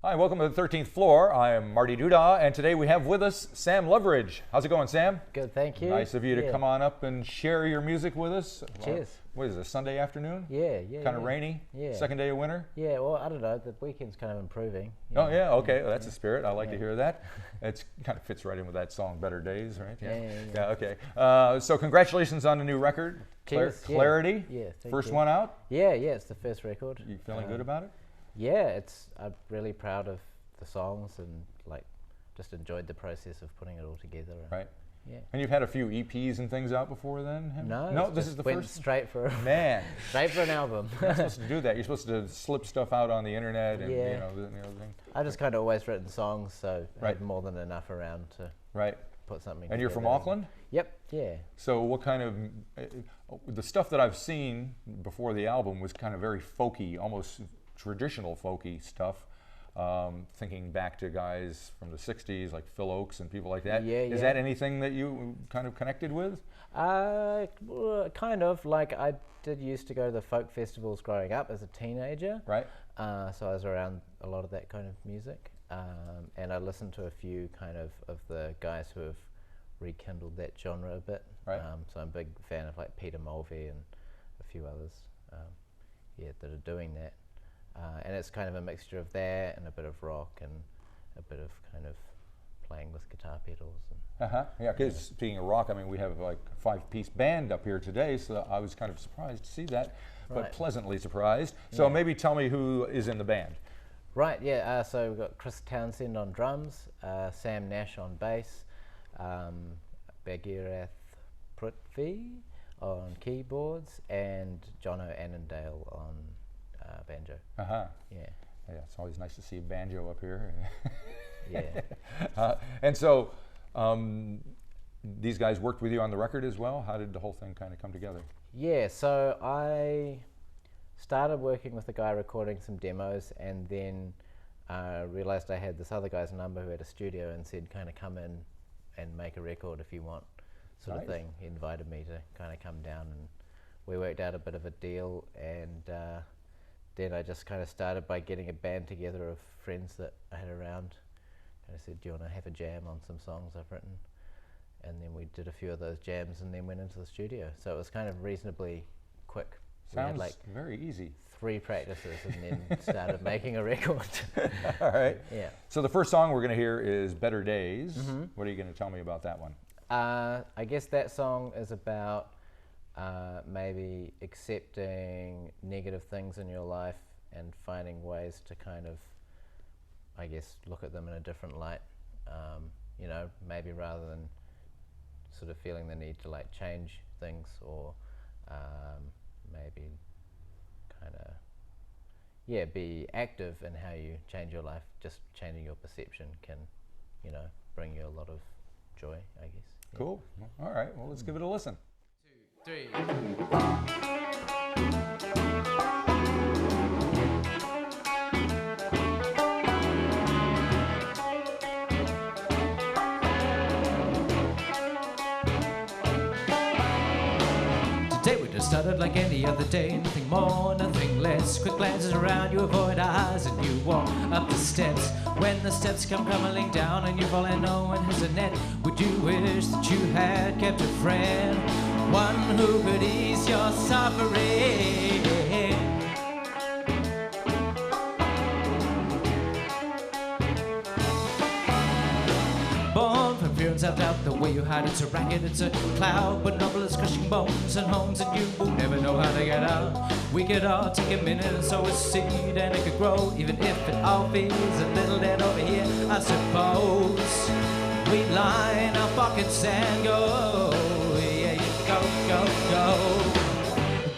Hi, welcome to the 13th floor. I am Marty Duda, and today we have with us Sam Loveridge. How's it going, Sam? Good, thank you. Nice of you to come on up and share your music with us. Cheers. What is it, Sunday afternoon? Yeah. Kind of rainy? Yeah. Second day of winter? Yeah, well, I don't know. The weekend's kind of improving. Oh, yeah, okay. Well, that's the spirit. I like to hear that. It kind of fits right in with that song, Better Days, right? Yeah, okay. So congratulations on the new record. Cheers. Clarity. Yeah, thank First you. one out? Yeah, it's the first record. You feeling good about it? Yeah, I'm really proud of the songs and just enjoyed the process of putting it all together. Right. Yeah. And you've had a few EPs and things out before then? No, this is the went first? straight for Man. straight for an album. You're not supposed to do that. You're supposed to slip stuff out on the internet and Yeah. the other thing. I just kind of always written songs, so I Right. had more than enough around to put something And you're from together. Auckland? Yep, yeah. So what kind of, the stuff that I've seen before the album was kind of very folky, almost traditional folky stuff. Thinking back to guys from the 60s like Phil Oakes and people like that. Is that anything that you kind of connected with? Well, kind of. Like I did used to go to the folk festivals growing up as a teenager. Right. So I was around a lot of that kind of music. And I listened to a few kind of the guys who have rekindled that genre a bit. Right. So I'm a big fan of like Peter Mulvey and a few others that are doing that. And it's kind of a mixture of that and a bit of rock and a bit of kind of playing with guitar pedals. Yeah, because speaking of rock, I mean, we have like a 5-piece band up here today, so I was kind of surprised to see that, but pleasantly surprised. So maybe tell me who is in the band. Right, yeah, so we've got Chris Townsend on drums, Sam Nash on bass, Bagheerath Prithvi on keyboards, and Jono Annandale on banjo. Yeah, it's always nice to see a banjo up here. And so these guys worked with you on the record as well? How did the whole thing kind of come together? Yeah, so I started working with a guy recording some demos, and then realized I had this other guy's number who had a studio and said kind of come in and make a record if you want, sort of thing. He invited me to kind of come down, and we worked out a bit of a deal, and then I just kind of started by getting a band together of friends that I had around. And I said, do you want to have a jam on some songs I've written? And then we did a few of those jams and then went into the studio. So it was kind of reasonably quick. Sounds we had very easy. 3 practices and then started making a record. All right. Yeah. So the first song we're going to hear is Better Days. What are you going to tell me about that one? I guess that song is about maybe accepting negative things in your life and finding ways to kind of, I guess, look at them in a different light. Maybe rather than sort of feeling the need to like change things, or maybe kind of, be active in how you change your life. Just changing your perception can, bring you a lot of joy, I guess. Yeah. Cool. All right. Well, let's give it a listen. 2, 3. Today we just started like any other day, nothing more, nothing less. Quick glances around, you avoid eyes and you walk up the steps. When the steps come crumbling down and you fall and no one has a net, would you wish that you had kept a friend, one who could ease your suffering? Born from fear and self-doubt, the way you hide it's a racket, it's a cloud, but noble is crushing bones and homes, and you will never know how to get out. We could all take a minute and sow a seed, and it could grow, even if it all feels a little dead over here. I suppose we line our pockets and go, yeah, go, go, go.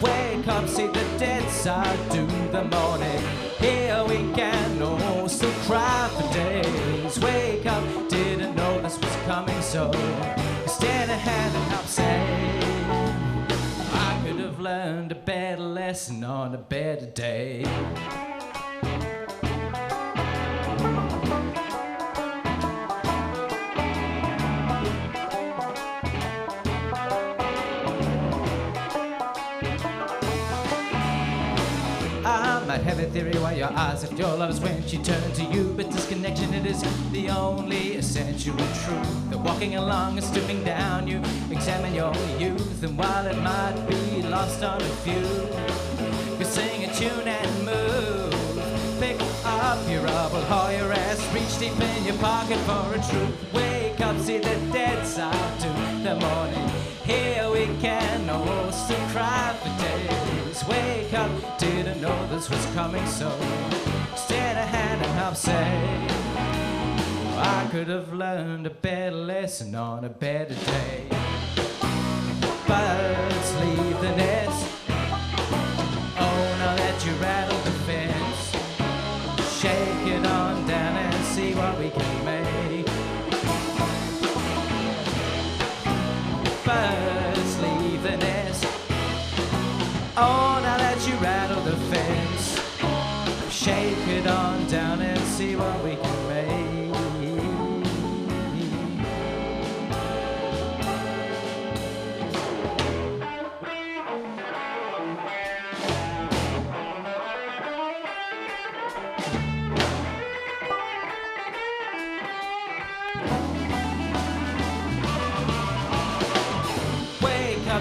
Wake up, see the dead side to the morning. Here we can no still cry for days. Wake up, didn't know this was coming, so stand ahead and help say I could have learned a better lesson on a better day. might have a theory why your eyes if your love is when she turned to you. But this connection, it is the only essential truth. That walking along and stooping down, you examine your youth. And while it might be lost on a few, you sing a tune and move. Pick up your rubble, haul your ass, reach deep in your pocket for a truth. Wake up, see the dead side to the morning. Here we can almost cry for days. Wake up, didn't know this was coming, so extend a hand and help say, I could have learned a better lesson on a better day. Birds leave the nest. Oh, now that you rattle the fence, shake it on down and see what we can make. Birds leave the nest. Oh, now that you rattle the fence, shake it on down and see what we can make.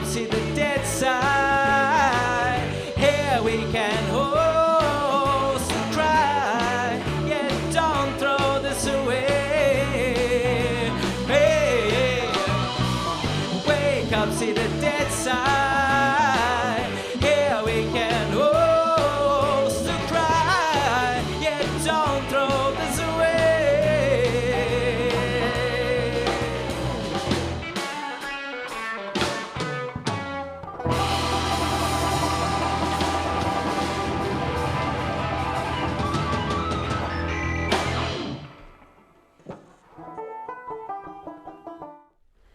See the dead side. Here we can host and cry. Yeah, don't throw this away. Hey, wake up, see the dead side. Here we can host and cry. Yeah, don't throw this away.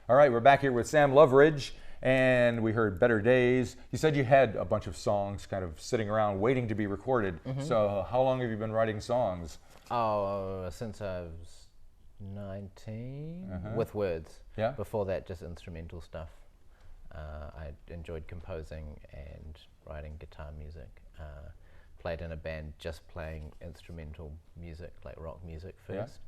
All right, we're back here with Sam Loveridge, and we heard Better Days. You said you had a bunch of songs kind of sitting around waiting to be recorded. So how long have you been writing songs? Oh, since I was 19, with words. Yeah. Before that, just instrumental stuff. I enjoyed composing and writing guitar music. Played in a band just playing instrumental music, like rock music first.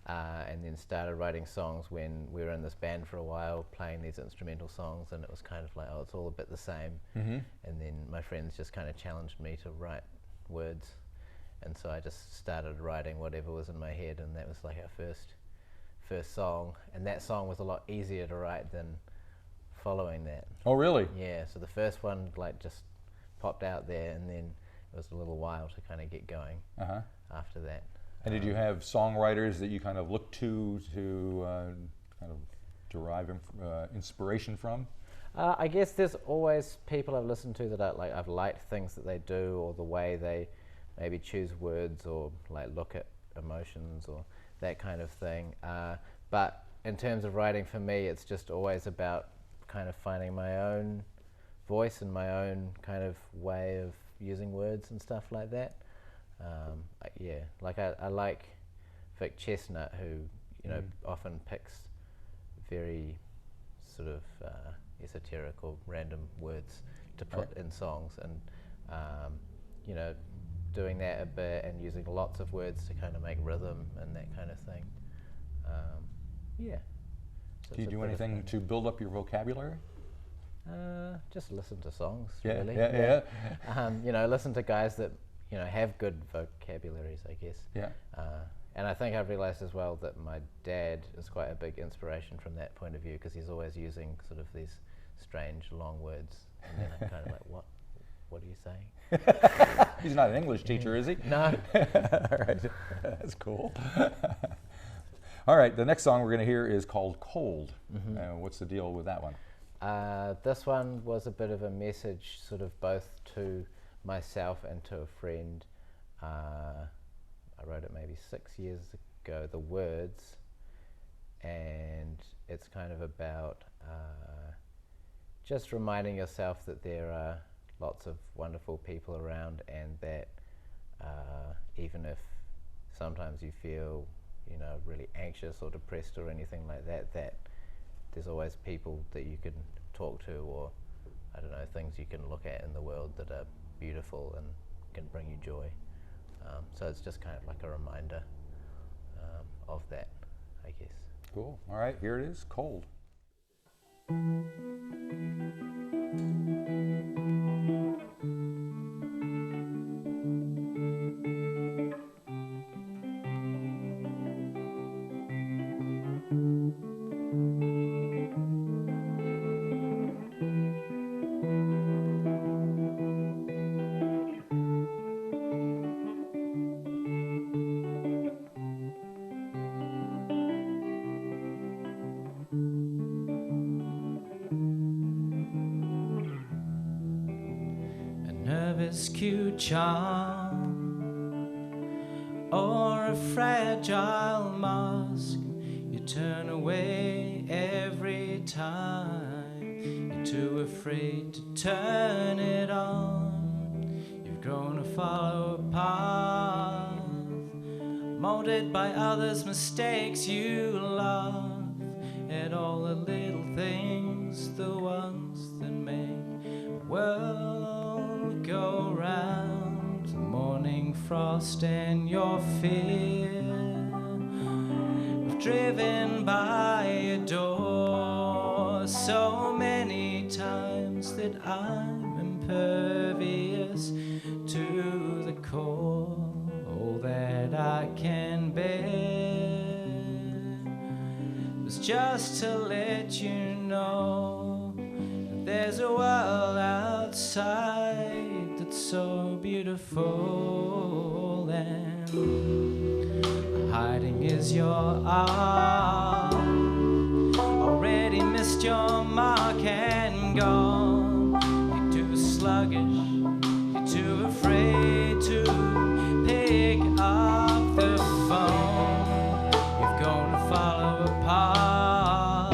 And then started writing songs when we were in this band for a while, playing these instrumental songs, and it was kind of like, oh, it's all a bit the same. And then my friends just kind of challenged me to write words, and so I just started writing whatever was in my head, and that was like our first song. And that song was a lot easier to write than following that. Oh, really? Yeah, so the first one like just popped out there, and then it was a little while to kind of get going after that. And did you have songwriters that you kind of looked to kind of derive inspiration from? I guess there's always people I've listened to that I've liked things that they do, or the way they maybe choose words, or like look at emotions, or that kind of thing. But in terms of writing, for me, it's just always about kind of finding my own voice and my own kind of way of using words and stuff like that. Yeah, like I like Vic Chestnut, who often picks very sort of esoteric or random words to put in songs, and doing that a bit and using lots of words to kind of make rhythm and that kind of thing. Yeah. So Do you do anything to build up your vocabulary? Just listen to songs, Yeah, really. yeah. Listen to guys that have good vocabularies, I guess. Yeah. And I think I've realized as well that my dad is quite a big inspiration from that point of view, because he's always using sort of these strange long words, and then I'm kind of like, what are you saying? He's not an English teacher, is he? No. All right, that's cool. All right, the next song we're going to hear is called Cold. What's the deal with that one? This one was a bit of a message, sort of both to myself and to a friend. I wrote it maybe 6 years ago, the words, and it's kind of about just reminding yourself that there are lots of wonderful people around, and that even if sometimes you feel really anxious or depressed or anything like that, that there's always people that you can talk to, or I don't know, things you can look at in the world that are beautiful and can bring you joy. So it's just kind of like a reminder of that, I guess. Cool. All right, here it is, Cold. Nervous cute charm or a fragile mask, you turn away every time. You're too afraid to turn it on. You've grown to follow a path molded by others' mistakes. You laugh at all the little things, the ones that make the world go round. The morning frost and your fear of driven by a door so many times that I'm impervious to the core. All that I can bear was just to let you know that there's a world outside that's so beautiful, and hiding is your art. Already missed your mark and gone. You're too sluggish, you're too afraid to pick up the phone. You've gone to follow a path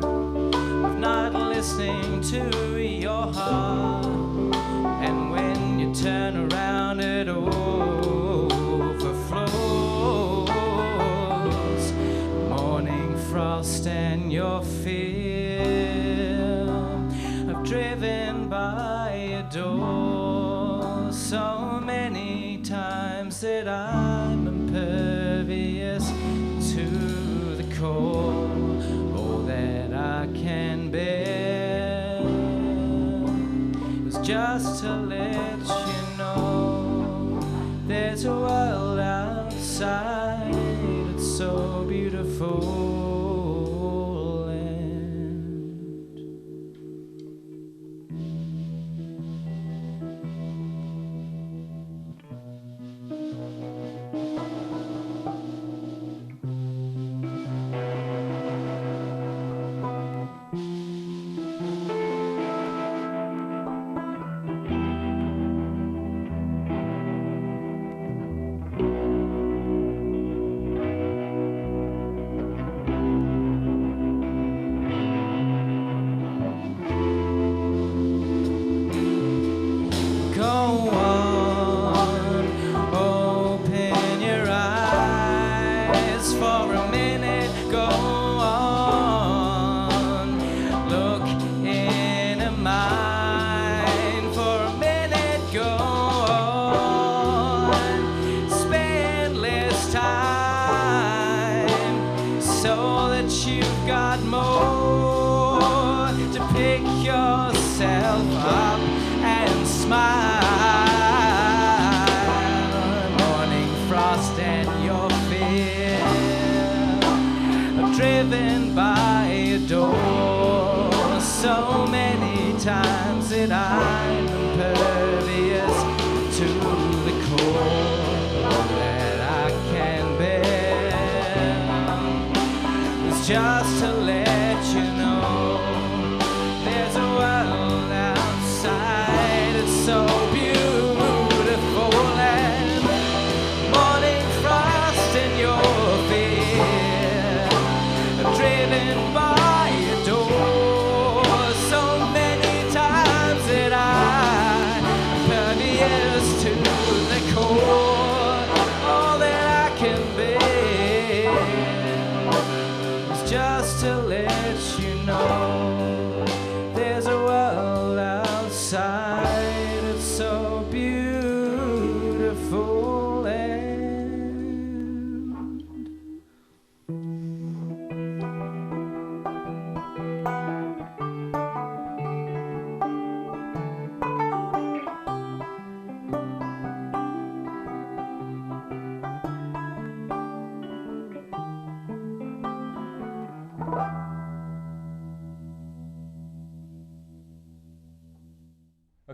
of not listening to your heart. And when you turn around, it overflows. Morning frost and your fear of driven by a door so many times that I'm impervious to the core. All that I can bear is just to let you know there's a world outside that's so beautiful. Driven by a door so many times that I'm impervious to the core. All that I can bear is just to let you know there's a world outside. It's so beautiful, and morning frost in your fear, driven by a door so many times that I'm impervious to the core. All that I can bear is just to let you know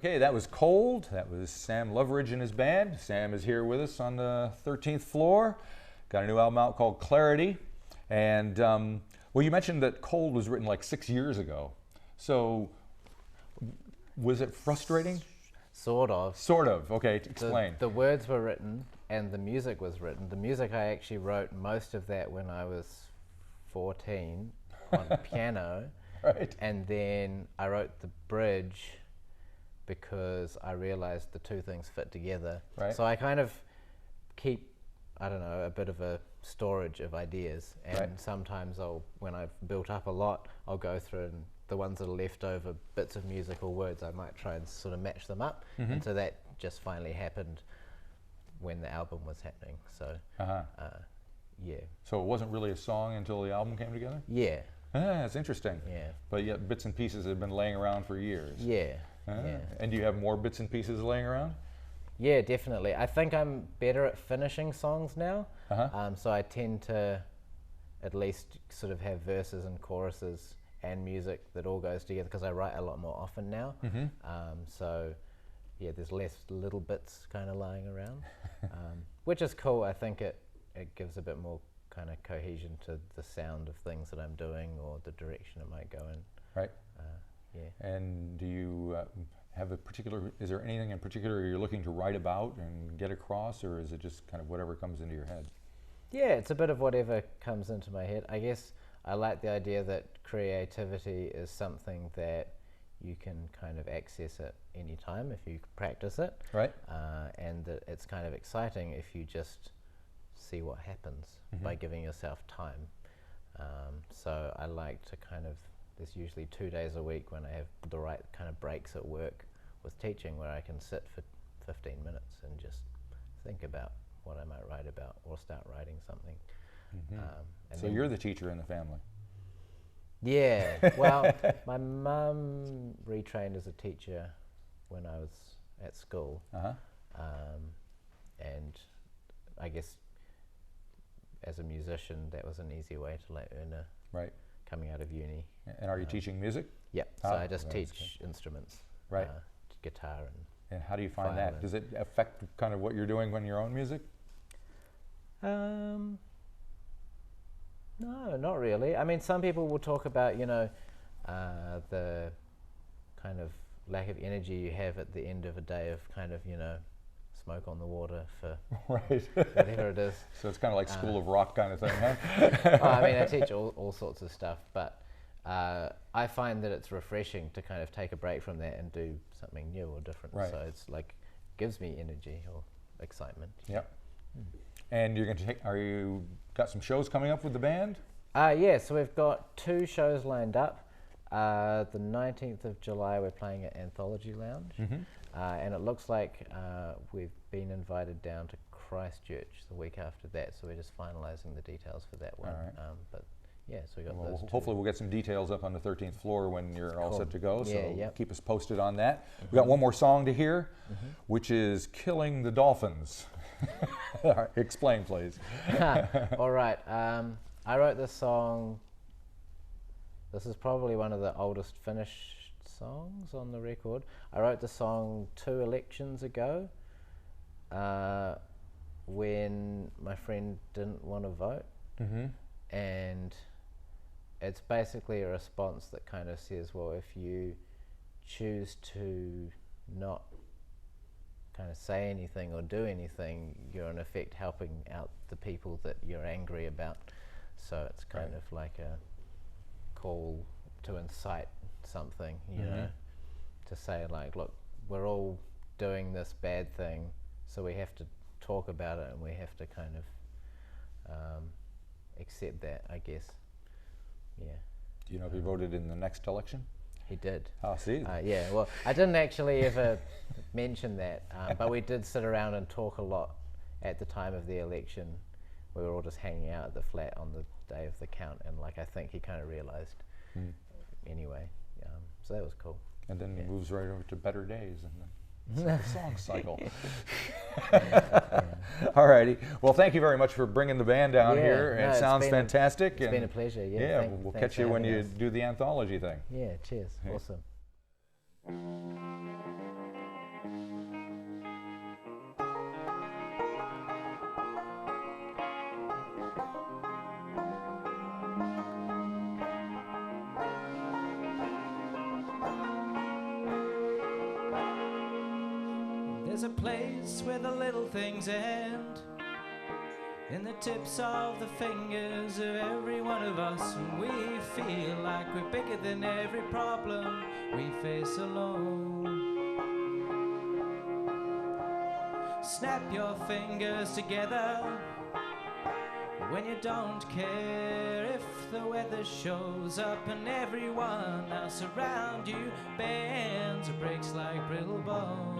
Okay, that was Cold. That was Sam Loveridge and his band. Sam is here with us on the 13th floor. Got a new album out called Clarity. And, well, you mentioned that Cold was written like 6 years ago. So, was it frustrating? Sort of. Sort of. Okay, explain. The words were written and the music was written. The music, I actually wrote most of that when I was 14 on piano. Right. And then I wrote the bridge because I realized the two things fit together. Right. So I kind of keep, I don't know, a bit of a storage of ideas. And Right. sometimes when I've built up a lot, I'll go through and the ones that are left over, bits of music or words, I might try and sort of match them up. And so that just finally happened when the album was happening. So, yeah. So it wasn't really a song until the album came together? Yeah. That's interesting. Yeah. But yet bits and pieces have been laying around for years. Yeah. Yeah. And do you have more bits and pieces laying around? Yeah, definitely. I think I'm better at finishing songs now. So I tend to at least sort of have verses and choruses and music that all goes together because I write a lot more often now. So yeah, there's less little bits kind of lying around, which is cool. I think it gives a bit more kind of cohesion to the sound of things that I'm doing or the direction it might go in. Right. Yeah. And do you have a particular, is there anything in particular you're looking to write about and get across, or is it just kind of whatever comes into your head? Yeah, it's a bit of whatever comes into my head. I guess I like the idea that creativity is something that you can kind of access at any time if you practice it. Right. And that it's kind of exciting if you just see what happens by giving yourself time. So I like to kind of, there's usually 2 days a week when I have the right kind of breaks at work with teaching where I can sit for 15 minutes and just think about what I might write about or start writing something. And So you're the teacher in the family. Yeah, well, my mum retrained as a teacher when I was at school. And I guess as a musician, that was an easy way to like earn a Right. coming out of uni. And are you teaching music? Yep, so I just that's teach instruments. Right. Guitar and And how do you find that? Violin. Does it affect kind of what you're doing when your own music? no, not really. I mean, some people will talk about, you know, the kind of lack of energy you have at the end of a day of kind of, you know, smoke on the water for Right. whatever it is. So it's kind of like School of Rock kind of thing, huh? I mean, I teach all sorts of stuff, but I find that it's refreshing to kind of take a break from that and do something new or different. Right. So it's like, gives me energy or excitement. Yep. And you're going to are you got some shows coming up with the band? Yeah, so we've got 2 shows lined up. The 19th of July, we're playing at Anthology Lounge. And it looks like we've been invited down to Christchurch the week after that, so we're just finalising the details for that one. All right. But yeah, so we got Well, those 2. hopefully we'll get some details up on the 13th floor when you're all Cool. set to go, so Yeah, yep. keep us posted on that. We got one more song to hear, which is Killing the Dolphins. All right, explain, please. All right. I wrote this song. This is probably one of the oldest finished songs on the record. I wrote the song 2 elections ago when my friend didn't want to vote. And it's basically a response that kind of says, well, if you choose to not kind of say anything or do anything, you're in effect helping out the people that you're angry about. So it's kind of like a call to incite something, you know, to say like, look, we're all doing this bad thing, so we have to talk about it and we have to kind of accept that, I guess. Yeah. Do you know if he voted in the next election? He did. Oh, see. Yeah, well, I didn't actually ever mention that, but we did sit around and talk a lot at the time of the election. We were all just hanging out at the flat on the day of the count, and like I think he kind of realised anyway. So that was cool. And then he moves right over to Better Days and then it's like a song cycle. All righty. Well, thank you very much for bringing the band down here. No, It sounds fantastic. It's been a pleasure. Yeah, Yeah, we'll thanks catch you for when having you us. do the anthology thing. Yeah, cheers. Yeah. Awesome. there's a place where the little things end, in the tips of the fingers of every one of us, and we feel like we're bigger than every problem we face alone. Snap your fingers together when you don't care if the weather shows up and everyone else around you bends or breaks like brittle bone.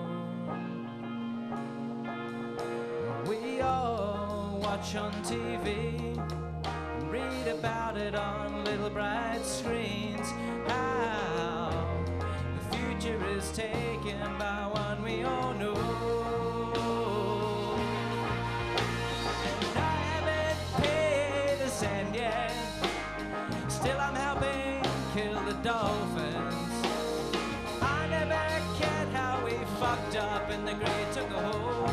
We all watch on TV and read about it on little bright screens, how the future is taken by one we all know. And yet, still I'm helping kill the dolphins. I never cared how we fucked up and the great took a hold.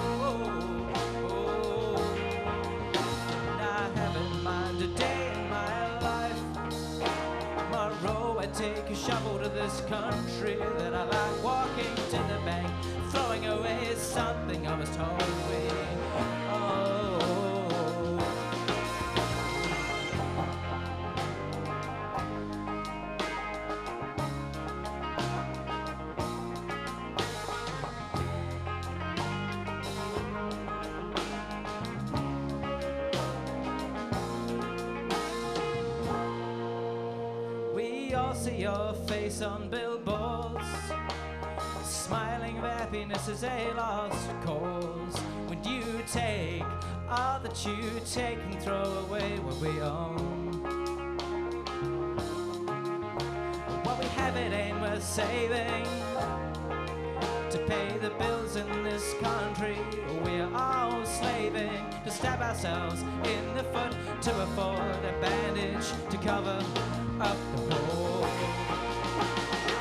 And I haven't minded a day in my life. Tomorrow I take a shovel to this country that I like, walking to the bank, throwing away something I was told away. See your face on billboards, smiling of happiness is a lost cause. When you take all that you take and throw away what we own, what we have it ain't worth saving to pay the bills in this country. We are all slaving to stab ourselves in the foot to afford a bandage to cover up the hole.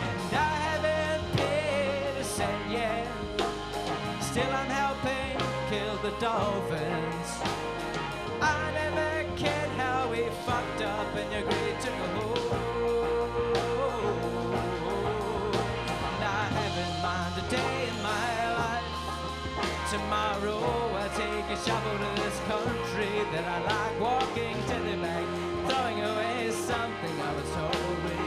And I haven't paid a cent yet, still I'm helping kill the dolphins. I never cared how we fucked up and your greed took a hold. And I haven't minded a day in my life. Tomorrow I take a shovel to this country that I like, walking to the bank, throwing away something I was told me.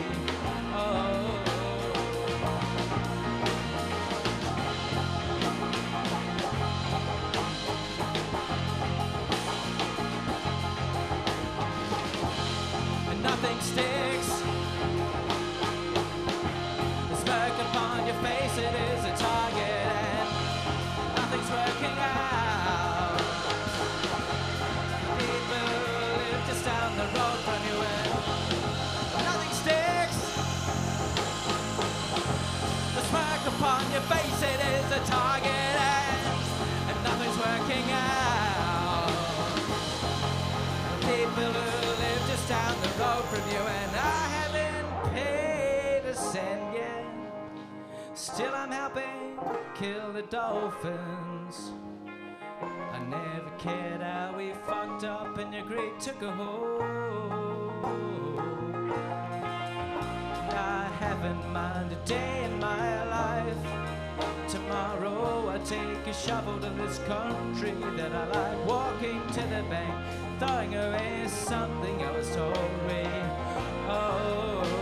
And nothing sticks. The smirk upon your face, it is a target, and nothing's working out. People live just down the road from you, and nothing sticks. The smirk upon your face, it is a target, and nothing's working out. People who live just down the road from you, and I haven't paid a cent yet. Still I'm helping kill the dolphins. I never cared how we fucked up and your greed took a hold. I haven't minded a day in my life. Tomorrow I take a shovel to this country that I like, walking to the bank, throwing away something I was told me. Oh.